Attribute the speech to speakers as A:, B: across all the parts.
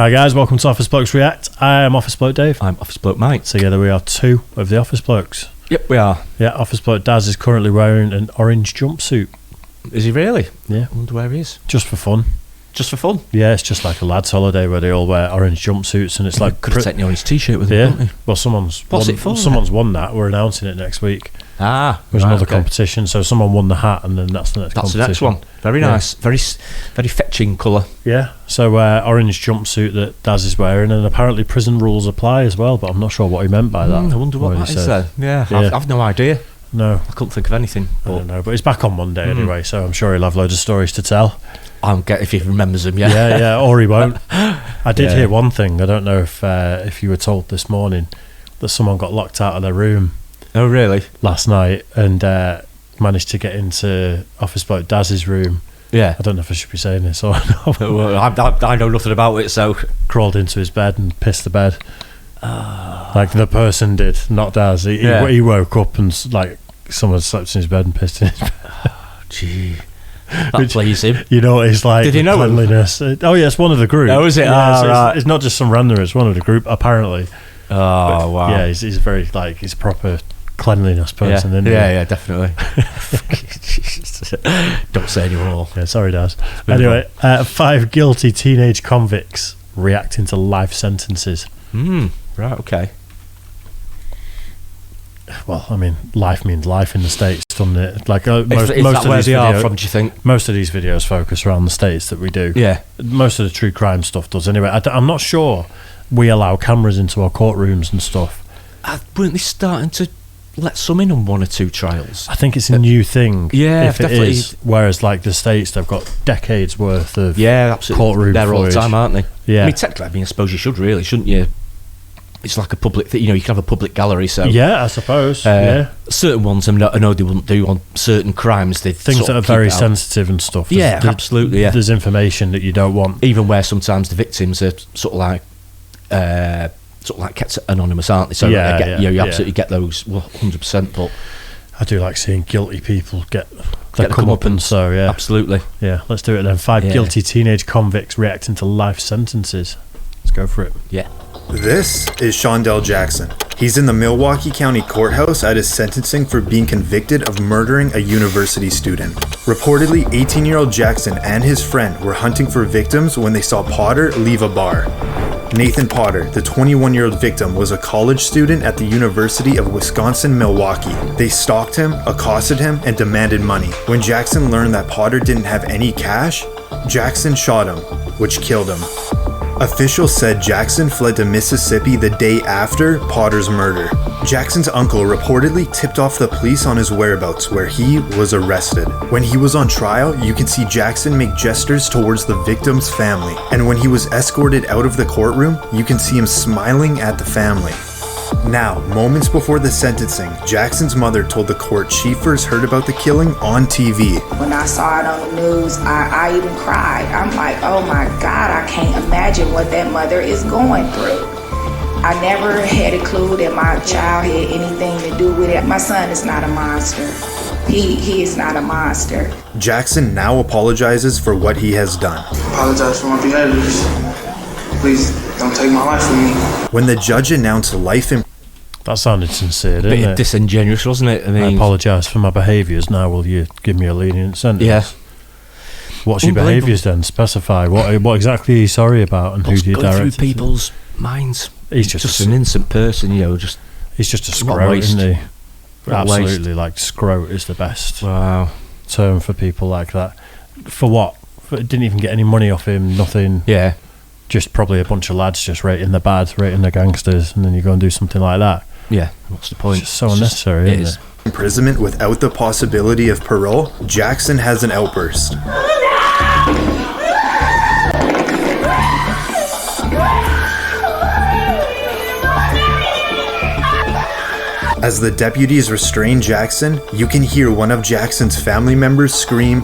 A: Hi guys, welcome to Office Blokes React. I am Office Bloke Dave.
B: I'm Office Bloke Mike.
A: Together we are two of the Office Blokes.
B: Yep, we are.
A: Yeah, Office Bloke Daz is currently wearing an orange jumpsuit.
B: Is he really?
A: Yeah.
B: I wonder where he is.
A: Just for fun.
B: Just for fun?
A: Yeah, it's just like a lad's holiday where they all wear orange jumpsuits and it's like...
B: Could have taken the orange t-shirt with him,
A: yeah.
B: couldn't he?
A: Well, someone's won that. We're announcing it next week. There's another competition, so someone won the hat and then that's the next competition.
B: That's the next one. Very nice. Very fetching colour.
A: Yeah, so orange jumpsuit that Daz is wearing, and apparently prison rules apply as well, but I'm not sure what he meant by that.
B: I wonder what that is there. Yeah, I've no idea.
A: No.
B: I couldn't think of anything.
A: I don't know, but he's back on Monday anyway, so I'm sure he'll have loads of stories to tell.
B: I'll get if he remembers them, yeah.
A: Yeah, or he won't. I did hear one thing, I don't know if you were told this morning, that someone got locked out of their room.
B: Oh, really?
A: Last night, and managed to get into Office Bloke Daz's room.
B: Yeah.
A: I don't know if I should be saying this or not.
B: Well, I know nothing about it, so...
A: Crawled into his bed and pissed the bed. Like the person did, not Daz. He woke up and like someone slept in his bed and pissed in his bed.
B: Gee. That pleased him.
A: You know, it's like
B: did he know
A: cleanliness. Oh yeah, it's one of the group.
B: Oh, is it?
A: Yeah,
B: right.
A: It's not just some randomer, it's one of the group apparently.
B: Oh, wow.
A: Yeah, he's very like, he's a proper cleanliness person, isn't he?
B: Yeah, definitely. Don't say anymore.
A: Yeah, sorry Daz. Anyway, 5 guilty teenage convicts reacting to life sentences.
B: Right, okay.
A: Well, I mean, life means life in the States, doesn't it? Like most of
B: where
A: these
B: they are from, do you think?
A: Most of these videos focus around the States that we do.
B: Yeah.
A: Most of the true crime stuff does. Anyway, I'm not sure we allow cameras into our courtrooms and stuff.
B: Weren't they starting to let some in on 1 or 2 trials?
A: I think it's a new thing.
B: Yeah,
A: if it
B: definitely.
A: is. Whereas, like the States, they've got decades worth of
B: absolutely.
A: courtroom
B: They're all the
A: footage.
B: time, aren't they?
A: Yeah.
B: I mean, technically, I suppose you should really, shouldn't you? It's like a public thing, you can have a public gallery, so...
A: Yeah, I suppose,
B: Certain ones I know they wouldn't do on certain crimes.
A: Things that are very sensitive and stuff.
B: Absolutely, yeah.
A: There's information that you don't want.
B: Even where sometimes the victims are sort of like kept anonymous, aren't they? So you absolutely get those 100%, but...
A: I do like seeing guilty people get their comeuppance, so yeah.
B: Absolutely.
A: Yeah, let's do it then. 5 guilty teenage convicts reacting to life sentences. Let's go for it.
B: Yeah.
C: This is Shondell Jackson. He's in the Milwaukee County Courthouse at his sentencing for being convicted of murdering a university student. Reportedly, 18-year-old Jackson and his friend were hunting for victims when they saw Potter leave a bar. Nathan Potter, the 21-year-old victim, was a college student at the University of Wisconsin-Milwaukee. They stalked him, accosted him, and demanded money. When Jackson learned that Potter didn't have any cash, Jackson shot him, which killed him. Officials said Jackson fled to Mississippi the day after Potter's murder. Jackson's uncle reportedly tipped off the police on his whereabouts, where he was arrested. When he was on trial, you can see Jackson make gestures towards the victim's family. And when he was escorted out of the courtroom, you can see him smiling at the family. Now, moments before the sentencing, Jackson's mother told the court she first heard about the killing on TV.
D: When I saw it on the news, I even cried. I'm like, oh my God, I can't imagine what that mother is going through. I never had a clue that my child had anything to do with it. My son is not a monster. He is not a monster.
C: Jackson now apologizes for what he has done.
E: I apologize for my behaviors. Please don't take my life from me.
C: When the judge announced life in...
A: That sounded sincere, didn't
B: Bit
A: it?
B: disingenuous, wasn't it?
A: I apologise for my behaviours. Now will you give me a lenient sentence?
B: Yeah.
A: What's your behaviours then? Specify. What exactly are you sorry about and who do you direct
B: through
A: it to?
B: people's minds?
A: He's just
B: an innocent person,
A: He's just a
B: What a
A: scrote,
B: waste.
A: isn't he?
B: What a
A: Absolutely, like scrote is the best
B: Wow.
A: term for people like that. For what? It didn't even get any money off him, nothing.
B: Yeah.
A: Just probably a bunch of lads just rating the bad, rating the gangsters, and then you go and do something like that.
B: Yeah. What's the point?
A: It's just so unnecessary, isn't it?
C: imprisonment without the possibility of parole, Jackson has an outburst. As the deputies restrain Jackson, you can hear one of Jackson's family members scream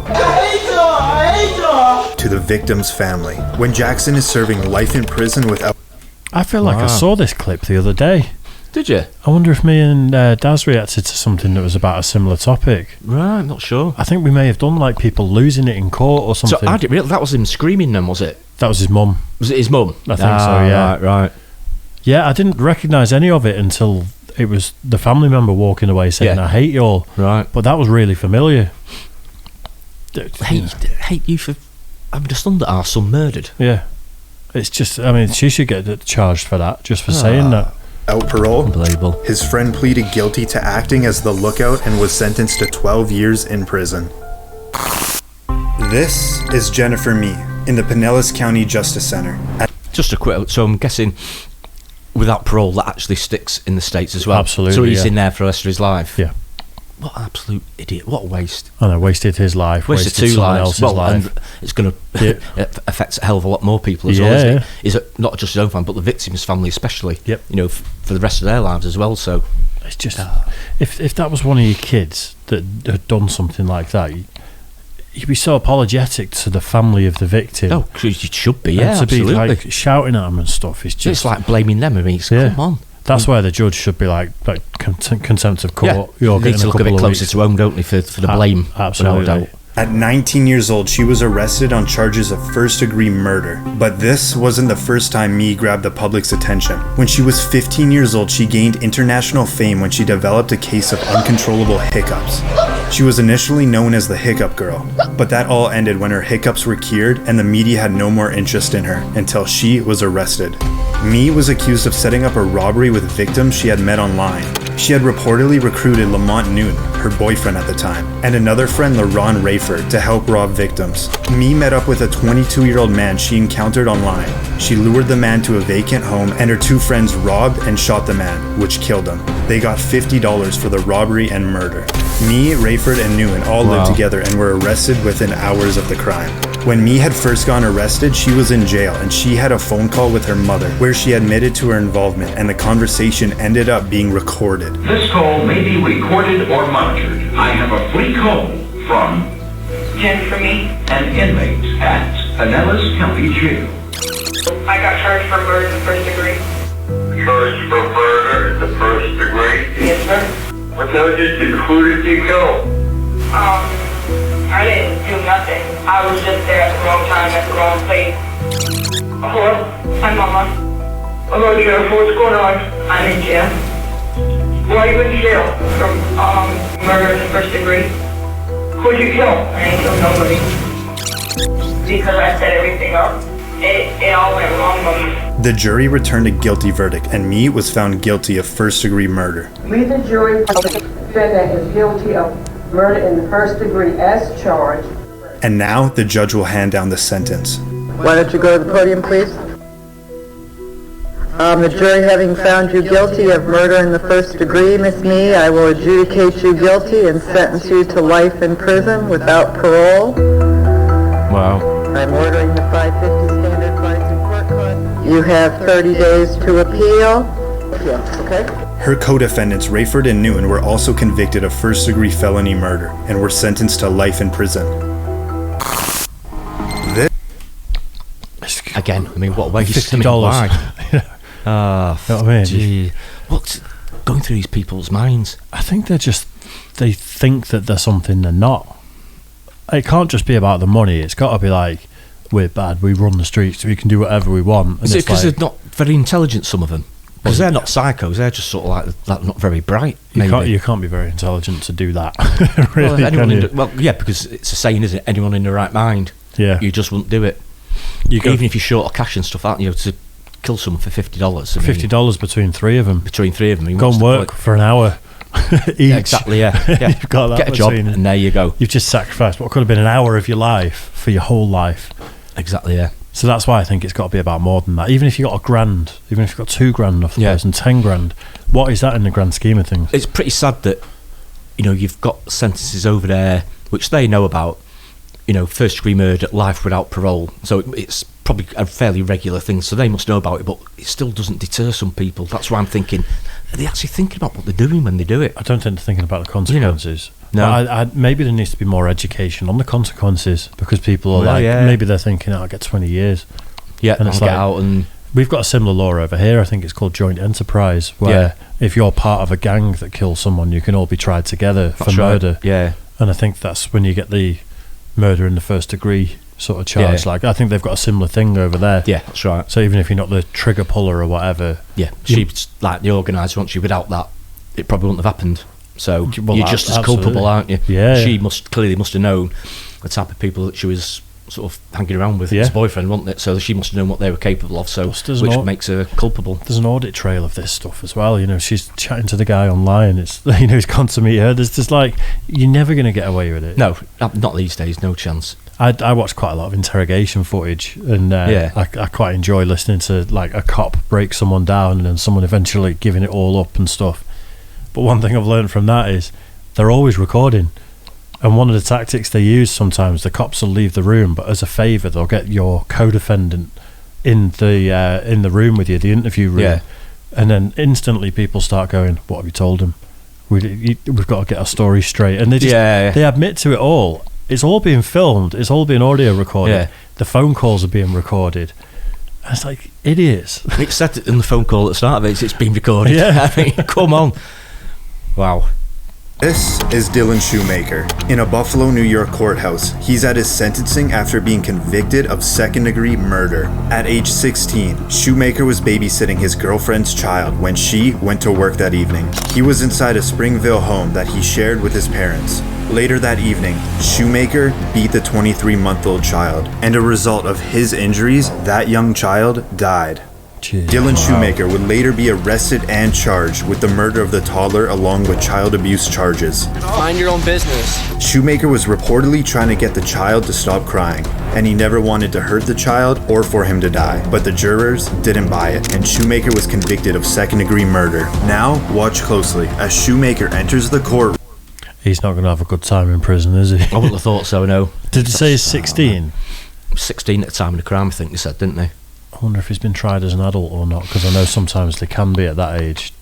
C: to the victim's family. When Jackson is serving life in prison without...
A: I feel like I saw this clip the other day.
B: Did you?
A: I wonder if me and Daz reacted to something that was about a similar topic.
B: Right, I'm not sure.
A: I think we may have done like people losing it in court or something.
B: So I didn't realize that was him screaming then, was it?
A: That was his mum.
B: Was it his mum?
A: I think so, yeah.
B: Right.
A: Yeah, I didn't recognise any of it until it was the family member walking away saying, I hate you all.
B: Right.
A: But that was really familiar.
B: Hate you for having a son that our son murdered.
A: Yeah. It's just, I mean, she should get charged for that, just for saying that.
C: Out parole,
B: Unbelievable.
C: his friend pleaded guilty to acting as the lookout and was sentenced to 12 years in prison. This is Jennifer Mee in the Pinellas County Justice Center.
B: Just a quick, so I'm guessing without parole that actually sticks in the States as well.
A: Absolutely.
B: So he's in there for the rest of his life.
A: Yeah.
B: What an absolute idiot. What a waste.
A: I know, wasted his life.
B: Wasted two
A: someone
B: lives.
A: else's life.
B: And it's going to affect a hell of a lot more people as well. Isn't it? Is it not just his own family, but the victim's family especially.
A: Yep.
B: You know, for the rest of their lives as well. So
A: it's just, if that was one of your kids that had done something like that, you'd be so apologetic to the family of the victim.
B: Oh, you should be,
A: and to
B: absolutely.
A: be like shouting at them and stuff. It's
B: like blaming them. I mean, come on.
A: That's where the judge should be like contempt of court.
B: Yeah.
A: You're
B: need
A: getting
B: to
A: a
B: look a
A: couple
B: bit
A: of
B: closer
A: weeks.
B: to home, don't they, for the blame.
A: Absolutely.
B: Without a doubt.
C: At 19 years old, she was arrested on charges of first-degree murder. But this wasn't the first time Mee grabbed the public's attention. When she was 15 years old, she gained international fame when she developed a case of uncontrollable hiccups. She was initially known as the Hiccup Girl, but that all ended when her hiccups were cured and the media had no more interest in her until she was arrested. Mee was accused of setting up a robbery with victims she had met online. She had reportedly recruited Lamont Newton, her boyfriend at the time, and another friend, LaRon Rayford, to help rob victims. Mee met up with a 22-year-old man she encountered online. She lured the man to a vacant home, and her two friends robbed and shot the man, which killed him. They got $50 for the robbery and murder. Mee, Rayford, and Newton all lived together and were arrested within hours of the crime. When Mee had first gone arrested, she was in jail, and she had a phone call with her mother where she admitted to her involvement, and the conversation ended up being recorded.
F: This call may be recorded or monitored. I have a free call from
G: Jennifer Mee,
F: an inmate at Pinellas County Jail.
G: I got charged for murder in the first degree.
H: Charged for murder in the first degree?
G: Yes, sir.
H: What who did you kill?
G: I didn't do nothing. I was just there at the wrong time, at the wrong place. Hello? Hi, Mama.
H: Hello, Jeff. What's going on?
G: I'm in jail.
H: Why are you in jail?
G: For murder in the first degree.
H: Who'd you kill?
G: I ain't killed nobody. Because I set everything up. It all went wrong, Mama.
C: The jury returned a guilty verdict, and Mee was found guilty of first-degree murder.
I: We, the jury, found the defendant is guilty of murder in the first degree as charged.
C: And now the judge will hand down the sentence.
I: Why don't you go to the podium, please? The jury having found you guilty of murder in the first degree, Miss Mee, I will adjudicate you guilty and sentence you to life in prison without parole.
A: Wow.
I: I'm ordering the 550 standard fines and court costs. You have 30 days to appeal. Yeah, okay?
C: Her co-defendants, Rayford and Newton, were also convicted of first-degree felony murder and were sentenced to life in prison.
B: Again, I mean, what a waste.
A: $50.
B: You know what I mean? Gee. What's going through these people's minds?
A: I think they think that they're something they're not. It can't just be about the money. It's got to be like, we're bad, we run the streets, we can do whatever we want.
B: Is it because they're not very intelligent, some of them? Because they're not psychos, they're just sort of like not very bright.
A: You can't be very intelligent to do that. Really,
B: yeah, because it's a saying, isn't it? Anyone in the right mind, you just wouldn't do it. Even if you're short of cash and stuff, aren't you? To kill someone for $50.
A: $50 between three of them.
B: Go
A: and work for an hour each.
B: Yeah, exactly, yeah.
A: You've got that.
B: Get a job, and there you go.
A: You've just sacrificed what could have been an hour of your life for your whole life.
B: Exactly, yeah.
A: So that's why I think it's got to be about more than that. Even if you got $1,000, even if you got $2,000 off the person, $10,000, what is that in the grand scheme of things?
B: It's pretty sad that you've got sentences over there which they know about. First degree murder, life without parole. So it's probably a fairly regular thing. So they must know about it, but it still doesn't deter some people. That's why I'm thinking, are they actually thinking about what they're doing when they do it?
A: I don't think they're thinking about the consequences.
B: No.
A: Maybe there needs to be more education on the consequences, because people are maybe they're thinking, I'll get 20 years.
B: Yeah, and get out and...
A: we've got a similar law over here. I think it's called joint enterprise, where if you're part of a gang that kills someone, you can all be tried together for murder.
B: Yeah.
A: And I think that's when you get the murder in the first degree sort of charge.
B: Yeah.
A: Like, I think they've got a similar thing over there.
B: Yeah, that's right.
A: So even if you're not the trigger puller or whatever,
B: she's like the organiser. Once you without that, it probably wouldn't have happened. So
A: Well,
B: you're just as
A: absolutely.
B: culpable, aren't you?
A: Yeah.
B: She must have known the type of people that she was sort of hanging around with, his boyfriend, wasn't it? So she must have known what they were capable of. So which makes her culpable.
A: There's an audit trail of this stuff as well. You know, she's chatting to the guy online. It's he's gone to meet her. There's just like, you're never going to get away with it.
B: No, not these days. No chance.
A: I watch quite a lot of interrogation footage, and I quite enjoy listening to like a cop break someone down and then someone eventually giving it all up and stuff. But one thing I've learned from that is they're always recording. And one of the tactics they use sometimes, the cops will leave the room, but as a favour, they'll get your co-defendant in the room with you, the interview room, and then instantly people start going, "What have you told him? We've got to get our story straight." And they just they admit to it all. It's all being filmed. It's all being audio recorded.
B: Yeah.
A: The phone calls are being recorded. And it's like, idiots.
B: It said in the phone call at the start of it, it's been recorded.
A: Yeah.
B: I mean, come on. Wow.
C: This is Dylan Shoemaker. In a Buffalo, New York courthouse, he's at his sentencing after being convicted of second-degree murder. At age 16, Shoemaker was babysitting his girlfriend's child when she went to work that evening. He was inside a Springville home that he shared with his parents. Later that evening, Shoemaker beat the 23-month-old child, and a result of his injuries, that young child died.
A: Jeez.
C: Dylan Shoemaker would later be arrested and charged with the murder of the toddler along with child abuse charges.
J: Mind your own business.
C: Shoemaker was reportedly trying to get the child to stop crying, and he never wanted to hurt the child or for him to die. But the jurors didn't buy it, and Shoemaker was convicted of second-degree murder. Now, watch closely as Shoemaker enters the courtroom.
A: He's not going to have a good time in prison, is he?
B: I wouldn't have thought so, no.
A: Did you say he's 16?
B: 16 at the time of the crime, I think they said, didn't they?
A: I wonder if he's been tried as an adult or not, because I know sometimes they can be at that age.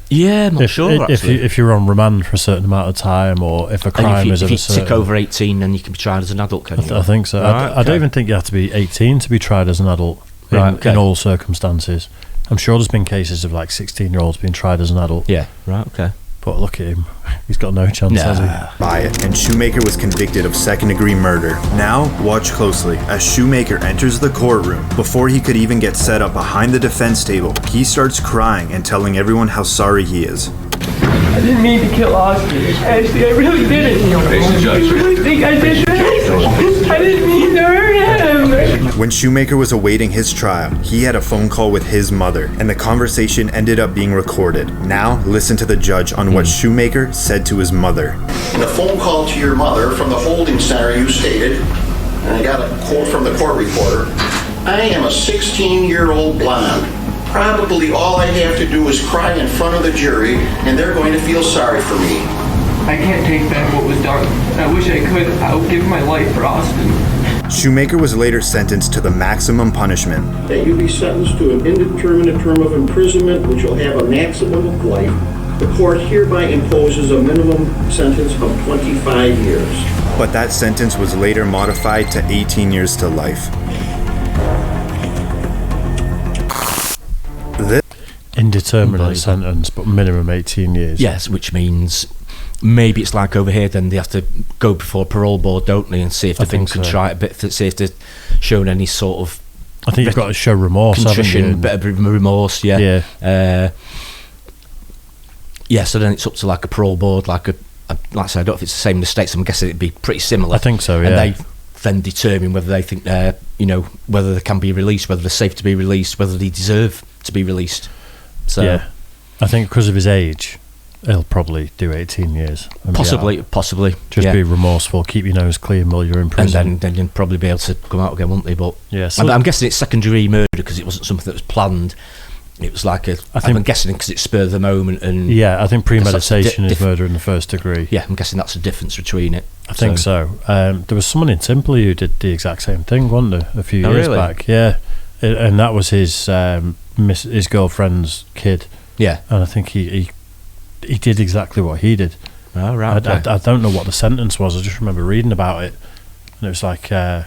B: Yeah, I'm not sure, actually.
A: If you're on remand for a certain amount of time, or if a crime is
B: if
A: of
B: you
A: a certain...
B: tick over 18, then you can be tried as an adult, can you?
A: I think so.
B: Right,
A: I don't even think you have to be 18 to be tried as an adult in all circumstances. I'm sure there's been cases of like 16-year-olds being tried as an adult.
B: Yeah, right, okay.
A: But look at him. He's got no chance, has he?
C: By it, and Shoemaker was convicted of second-degree murder. Now, watch closely as Shoemaker enters the courtroom. Before he could even get set up behind the defense table, he starts crying and telling everyone how sorry he is.
J: I didn't mean to kill Oscar. Ashley, I really didn't. You really think I did that? I didn't mean to hurt him.
C: When Shoemaker was awaiting his trial, he had a phone call with his mother, and the conversation ended up being recorded. Now, listen to the judge on what Shoemaker said to his mother.
K: In a phone call to your mother from the holding center, you stated, and I got a quote from the court reporter, "I am a 16-year-old blonde. Probably all I have to do is cry in front of the jury, and they're going to feel sorry for me."
J: I can't take back what was done. I wish I could. I would give my life for Austin.
C: Shoemaker was later sentenced to the maximum punishment.
K: That you be sentenced to an indeterminate term of imprisonment, which will have a maximum of life. The court hereby imposes a minimum sentence of 25 years.
C: But that sentence was later modified to 18 years to life.
A: Indeterminate sentence, but minimum 18 years.
B: Yes, which means maybe it's like over here, then they have to go before a parole board, don't they, and see if they've been contrite a bit, see if they've shown any sort of...
A: I think you've got to show remorse,
B: contrition,
A: haven't you?
B: Bit of remorse, yeah.
A: Yeah.
B: So then it's up to like a parole board, like I said, I don't know if it's the same in the States, I'm guessing it'd be pretty similar.
A: I think so, yeah.
B: And they then determine whether they think they're, whether they can be released, whether they're safe to be released, whether they deserve to be released. So,
A: yeah, I think because of his age, he'll probably do 18 years.
B: Possibly.
A: Just be remorseful, keep your nose clean while you're in prison.
B: And then you'll probably be able to come out again, won't they? But
A: yeah, so
B: I'm guessing it's second-degree murder because it wasn't something that was planned. It was like I'm guessing because it's spur of the moment. And
A: yeah, I think premeditation is murder in the first degree.
B: Yeah, I'm guessing that's the difference between it.
A: I think so. There was someone in Timperley who did the exact same thing, wasn't there, a few years back? Yeah, and that was his girlfriend's kid. Yeah, and I think he did exactly what he did.
B: Oh, right.
A: I don't know what the sentence was. I just remember reading about it, and it was like, it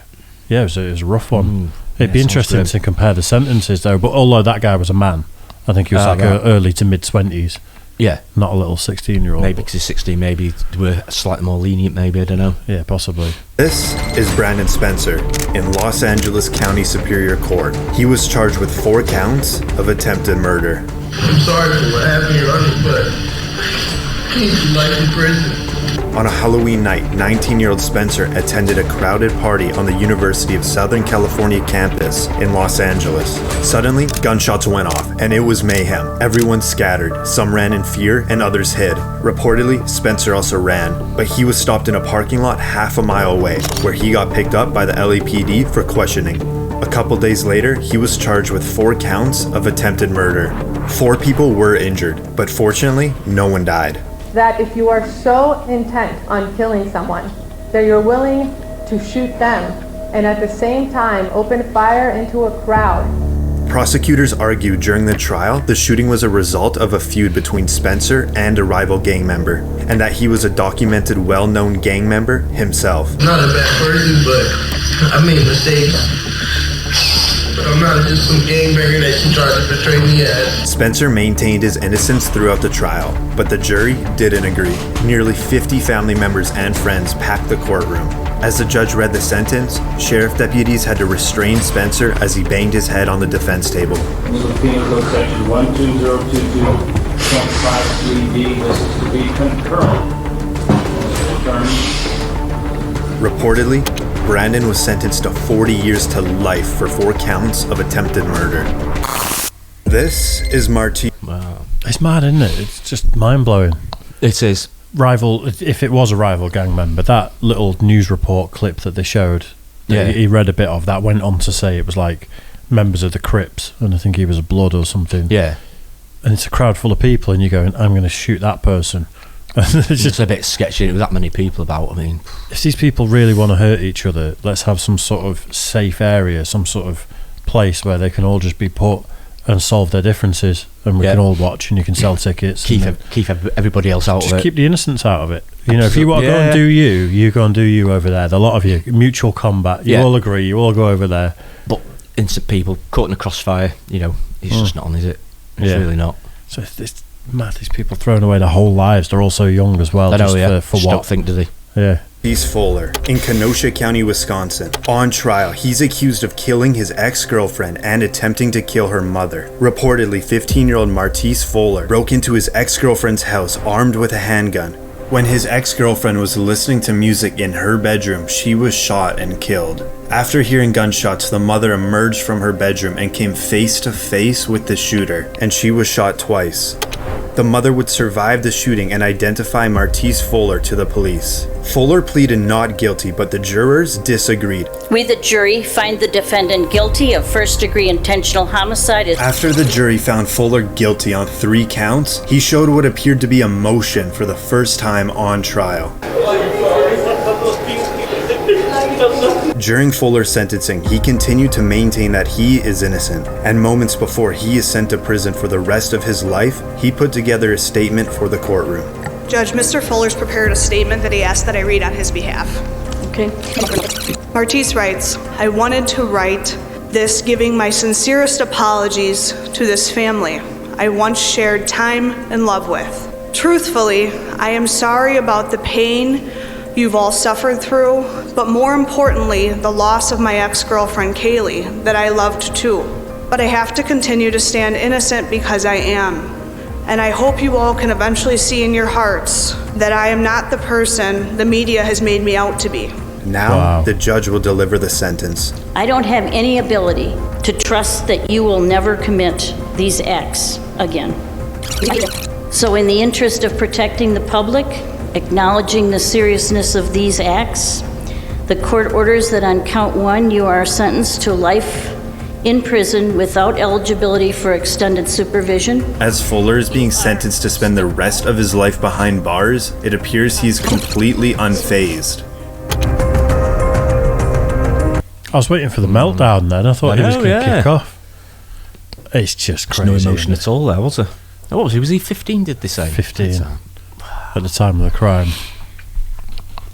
A: was a rough one. It'd be interesting to compare the sentences, though. But although that guy was a man, I think he was early to mid-20s.
B: Yeah.
A: Not a little 16-year-old.
B: Maybe because he's 16, maybe they were slightly more lenient, maybe, I don't know.
A: Yeah, possibly.
C: This is Brandon Spencer in Los Angeles County Superior Court. He was charged with 4 counts of attempted murder.
L: I'm sorry for what happened to your uncle, but he's life in prison.
C: On a Halloween night, 19-year-old Spencer attended a crowded party on the University of Southern California campus in Los Angeles. Suddenly, gunshots went off, and it was mayhem. Everyone scattered. Some ran in fear, and others hid. Reportedly, Spencer also ran, but he was stopped in a parking lot half a mile away, where he got picked up by the LAPD for questioning. A couple days later, he was charged with 4 counts of attempted murder. 4 people were injured, but fortunately, no one died.
M: That if you are so intent on killing someone that you're willing to shoot them and at the same time open fire into a crowd.
C: Prosecutors argued during the trial the shooting was a result of a feud between Spencer and a rival gang member, and that he was a documented, well-known gang member himself.
L: I'm not a bad person, but I made mistakes. But I'm not just some gangbanger that you tried to portray me as.
C: Spencer maintained his innocence throughout the trial, but the jury didn't agree. Nearly 50 family members and friends packed the courtroom. As the judge read the sentence, sheriff deputies had to restrain Spencer as he banged his head on the defense table.
N: This is Penal Code Section 12022.53D. This is to be concurrent.
C: Reportedly, Brandon was sentenced to 40 years to life for 4 counts of attempted murder. This is Marty.
A: Wow. It's mad, isn't it? It's just mind-blowing.
B: It is.
A: Rival, if it was a rival gang member, that little news report clip that they showed, he read a bit of, that went on to say it was like members of the Crips, and I think he was a Blood or something.
B: Yeah.
A: And it's a crowd full of people, and you're going, I'm going to shoot that person.
B: It's just a bit sketchy with that many people about. I mean,
A: if these people really want to hurt each other, let's have some sort of safe area, some sort of place where they can all just be put and solve their differences, and we can all watch, and you can sell tickets.
B: Keep everybody else out of it.
A: Just keep the innocents out of it. You know, if you want to go and do you go and do you over there. The lot of you, mutual combat. You all agree. You all go over there.
B: But innocent people caught in a crossfire, you know, it's just not on, is it? It's really not.
A: So it's mad. These people throwing away their whole lives. They're all so young as well.
B: I know,
A: for
B: just
A: what?
B: Don't think, do they?
A: Yeah.
C: Marty Fuller in Kenosha County, Wisconsin. On trial, he's accused of killing his ex-girlfriend and attempting to kill her mother. Reportedly, 15-year-old Marty Fuller broke into his ex-girlfriend's house armed with a handgun. When his ex-girlfriend was listening to music in her bedroom, she was shot and killed. After hearing gunshots, the mother emerged from her bedroom and came face to face with the shooter, and she was shot twice. The mother would survive the shooting and identify Marty Fuller to the police. Fuller pleaded not guilty, but the jurors disagreed.
O: We, the jury, find the defendant guilty of first-degree intentional homicide.
C: After the jury found Fuller guilty on 3 counts, he showed what appeared to be emotion for the first time on trial. During Fuller's sentencing, he continued to maintain that he is innocent, and moments before he is sent to prison for the rest of his life, he put together a statement for the courtroom.
P: Judge, Mr. Fuller's prepared a statement that he asked that I read on his behalf.
O: Okay.
P: Martise writes, I wanted to write this giving my sincerest apologies to this family I once shared time and love with. Truthfully, I am sorry about the pain you've all suffered through, but more importantly, the loss of my ex-girlfriend Kaylee, that I loved too. But I have to continue to stand innocent because I am. And I hope you all can eventually see in your hearts that I am not the person the media has made me out to be.
C: Now, the judge will deliver the sentence.
O: I don't have any ability to trust that you will never commit these acts again. So in the interest of protecting the public, acknowledging the seriousness of these acts, the court orders that on count 1, you are sentenced to life in prison without eligibility for extended supervision.
C: As Fuller is being sentenced to spend the rest of his life behind bars, it appears he's completely unfazed.
A: I was waiting for the meltdown then. I thought he was going to kick off. It's just crazy.
B: There's no emotion at all there, was there? What was he? Was he 15, did they say?
A: 15. At the time of the crime.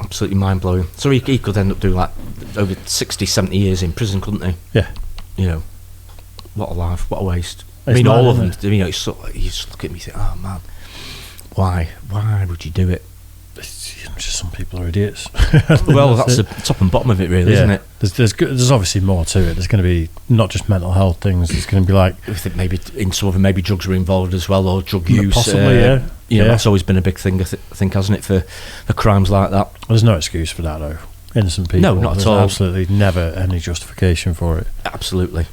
B: Absolutely mind-blowing. So he could end up doing like over 60, 70 years in prison, couldn't he?
A: Yeah.
B: You know, what a life, what a waste.
A: It's
B: I mean,
A: mad,
B: all of
A: isn't
B: them. You know, it's so, you just look at me and think, oh man, why would you do it?
A: Just some people are idiots.
B: Well, that's the top and bottom of it, really, isn't it?
A: There's obviously more to it. There's going to be not just mental health things. There's going to be like,
B: I think maybe in some of them, maybe drugs were involved as well, or drug use.
A: Possibly, yeah.
B: You know, that's always been a big thing, I think, hasn't it, for crimes like that?
A: There's no excuse for that, though. Innocent people.
B: No, not at
A: There's
B: all.
A: Absolutely never any justification for it.
B: Absolutely.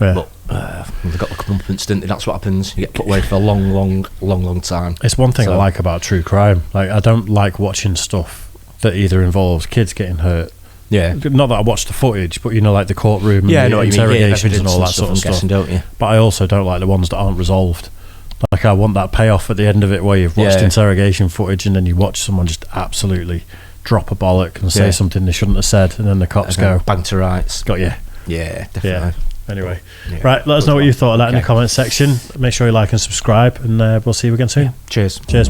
A: Yeah.
B: But they've got the comeuppance, didn't they? That's what happens. You get put away for a long time.
A: It's one thing I like about true crime. Like, I don't like watching stuff that either involves kids getting hurt.
B: Yeah.
A: Not that I watch the footage, but you know, like the courtroom and the interrogations and all that sort of stuff.
B: Don't you?
A: But I also don't like the ones that aren't resolved. Like, I want that payoff at the end of it, where you've watched interrogation footage and then you watch someone just absolutely drop a bollock and say something they shouldn't have said, and then the cops go,
B: bang to rights.
A: Got you.
B: Yeah, definitely.
A: Anyway, right, let us know what you thought of that in the comments section. Make sure you like and subscribe, and we'll see you again soon.
B: Cheers.
A: Cheers.